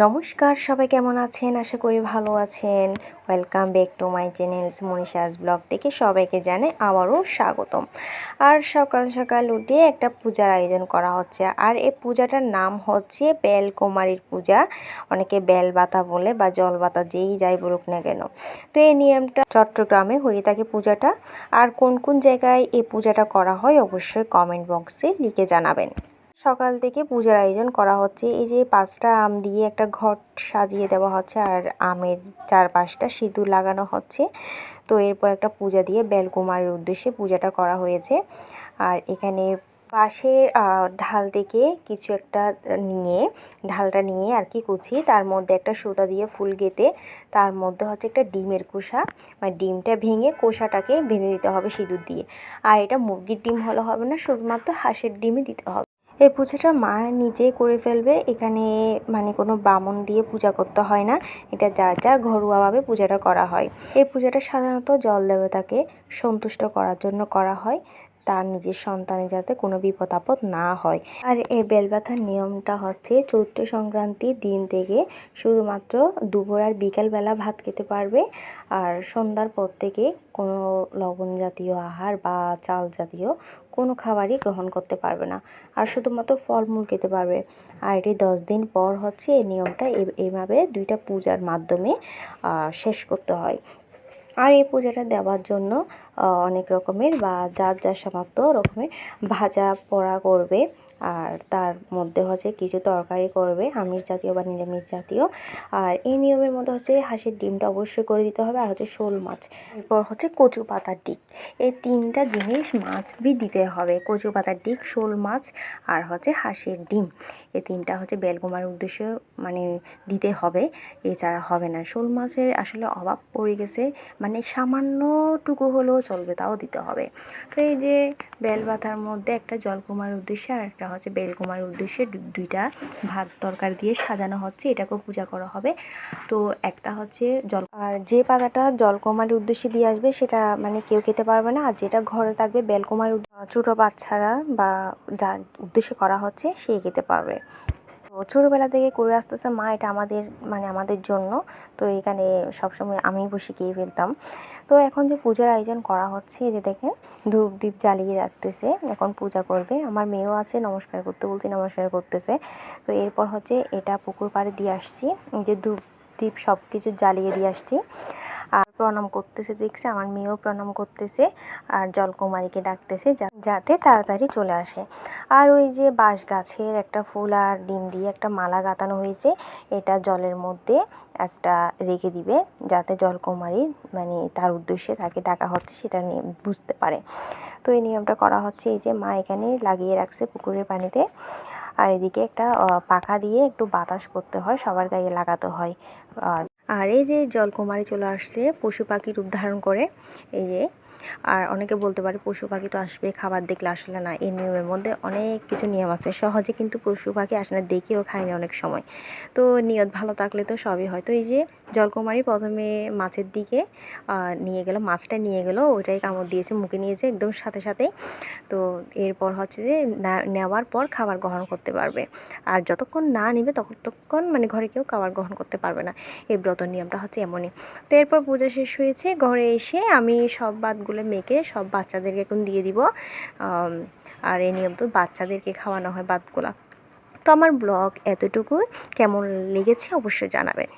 নমস্কার, সবাই কেমন আছেন? আশা করি ভালো আছেন। Welcome back to my channels Manisha's blog থেকে সবাইকে জানাই আবারও স্বাগতম। আর সকাল সকাল উঠে একটা পূজার আয়োজন করা হচ্ছে, আর এই পূজাটার নাম হচ্ছে বেলকুমারীর পূজা। অনেকে বেলবাতা বলে বা জলবাতা, যেই যাই বলুক না কেন। তো এই নিয়মটা চট্টগ্রামে হয়ে থাকে পূজাটা। আর কোন কোন জায়গায় এই পূজাটা করা হয় অবশ্যই কমেন্ট বক্সে লিখে জানাবেন। সকাল থেকে পূজার আয়োজন করা হচ্ছে। এই যে 5টা আম দিয়ে একটা ঘট সাজিয়ে দেওয়া হচ্ছে, আর আমের চারপাশটা সিঁদুর লাগানো হচ্ছে। তো এরপর একটা পূজা দিয়ে বেলকুমারীর উদ্দেশ্যে পূজাটা করা হয়েছে। আর এখানে পাশের ঢাল থেকে কিছু একটা নিয়ে, ঢালটা নিয়ে আর কি কুচি, তার মধ্যে একটা সুতা দিয়ে ফুল গেঁথে তার মধ্যে হচ্ছে একটা ডিমের খোসা, মানে ডিমটা ভেঙে খোসাটাকে বেঁধে দিতে হবে সিঁদুর দিয়ে। আর এটা মুরগির ডিম হলে হবে না, শুধুমাত্র হাঁসের ডিমই দিতে হবে। এই পূজাটা মা নিজেই করে ফেলবে। এখানে মানে কোনো বামুন দিয়ে পূজা করতে হয় না, এটা যার যার ঘরোয়াভাবে পূজাটা করা হয়। এই পূজাটা সাধারণত জল দেবতাকে সন্তুষ্ট করার জন্য করা হয়, তার নিজের সন্তানের যাতে কোনো বিপদ আপদ না হয়। আর এই বেলবাথার নিয়মটা হচ্ছে চৈত্র সংক্রান্তির দিন থেকে শুধুমাত্র দুপুর আর বিকালবেলা ভাত খেতে পারবে, আর সন্ধ্যার পর থেকে কোনো লবণ জাতীয় আহার বা চাল জাতীয় কোনো খাবারই গ্রহণ করতে পারবে না, আর শুধুমাত্র ফলমূল খেতে পারবে। আর এটি 10 দিন পর হচ্ছে এই নিয়মটা এইভাবে 2টা পূজার মাধ্যমে শেষ করতে হয়। আর এই পূজাটা দেওয়ার জন্য অনেক রকমের বা যার যার সামর্থ্য রকমের ভাজা পোড়া করবে, আর তার মধ্যে হচ্ছে কিছু তরকারি করবে, আমিষ জাতীয় বা নিরামিষ জাতীয়। আর এই নিয়মের মধ্যে হচ্ছে হাঁসের ডিমটা অবশ্যই করে দিতে হবে, আর হচ্ছে শোল মাছ, এরপর হচ্ছে কচু পাতার ডিক। এই 3টা জিনিস মাছ বি দিতে হবে, কচু পাতার ডিক, শোল মাছ আর হচ্ছে হাঁসের ডিম। এই 3টা হচ্ছে বেলকুমার উদ্দেশ্যে মানে দিতে হবে, এছাড়া হবে না। শোল মাছের আসলে অভাব পড়ে গেছে, মানে সামান্যটুকু হলেও চলবে, তাও দিতে হবে। তো এই যে বেলবাথার মধ্যে একটা জলকুমার উদ্দেশ্যে আর একটা হচ্ছে বেলকুমার উদ্দেশ্যে 2টা ভাত তরকারি দিয়ে সাজানো হচ্ছে, এটাকেও পূজা করা হবে। তো একটা হচ্ছে আর যে পাতাটা জলকুমারের উদ্দেশ্যে দিয়ে আসবে সেটা মানে কেউ খেতে পারবে না, আর যেটা ঘরে থাকবে বেলকুমার ছোটো বাচ্চারা বা যার উদ্দেশ্যে করা হচ্ছে সে খেতে পারবে। তো ছোটোবেলা থেকে করে আসতেছে মা, এটা আমাদের মানে আমাদের জন্য। তো এখানে সবসময় আমি বসে খেয়ে ফেলতাম। তো এখন যে পূজার আয়োজন করা হচ্ছে, এই যে দেখেন ধূপ দ্বীপ জ্বালিয়ে রাখতেছে, এখন পূজা করবে। আমার মেয়েও আছে, নমস্কার করতে বলছি, নমস্কার করতেছে। তো এরপর হচ্ছে এটা পুকুর পাড়ে দিয়ে আসছি, যে ধূপ দ্বীপ সব কিছু জ্বালিয়ে দিয়ে আসছি। আর প্রণাম করতেছে, দেখছে আমার মেয়েও প্রণাম করতেছে, আর জলকুমারীকে ডাকতেছে যাতে তাড়াতাড়ি চলে আসে। আর ওই যে বাঁশ গাছের একটা ফুল আর ডিম দিয়ে একটা মালা গাঁথানো হয়েছে, এটা জলের মধ্যে একটা রেখে দিবে, যাতে জলকুমারী মানে তার উদ্দেশ্যে তাকে ডাকা হচ্ছে সেটা নিয়ে বুঝতে পারে। তো এই নিয়মটা করা হচ্ছে। এই যে মা এখানে লাগিয়ে রাখছে পুকুরের পানিতে, আর এদিকে একটা পাখা দিয়ে একটু বাতাস করতে হয়, সবার গায়ে লাগাতে হয়। আর এই যে জলকুমারী চলে আসছে পশু পাখি রূপ ধারণ করে, এই যে। আর অনেকে বলতে পারে পশু পাখি তো আসবে খাবার দেখলে, আসলে না, এই নিয়মের মধ্যে অনেক কিছু নিয়ম আছে, সহজে কিন্তু পশু পাখি আসে না, দেখেও খায় না অনেক সময়। তো নিয়ত ভালো থাকলে তো সবই হয়। তো এই যে জলকুমারী প্রথমে মাছের দিকে নিয়ে গেল, মাছটা নিয়ে গেল, ওইটাই কামড় দিয়েছে, মুখে নিয়েছে একদম সাথে সাথেই। তো এরপর হচ্ছে যে নেওয়ার পর খাবার গ্রহণ করতে পারবে, আর যতক্ষণ না নেবে ততক্ষণ মানে ঘরে কেউ খাবার গ্রহণ করতে পারবে না। এই ব্রত নিয়মটা হচ্ছে এমনই। তো এরপর পূজা শেষ হয়েছে, ঘরে এসে আমি সব ভাতগুলো মেখে সব বাচ্চাদেরকে এখন দিয়ে দিব। আর এই নিয়ম তো বাচ্চাদেরকে খাওয়ানো হয় ভাতগুলা। তো আমার ব্লগ এতটুকুই, কেমন লেগেছে অবশ্যই জানাবেন।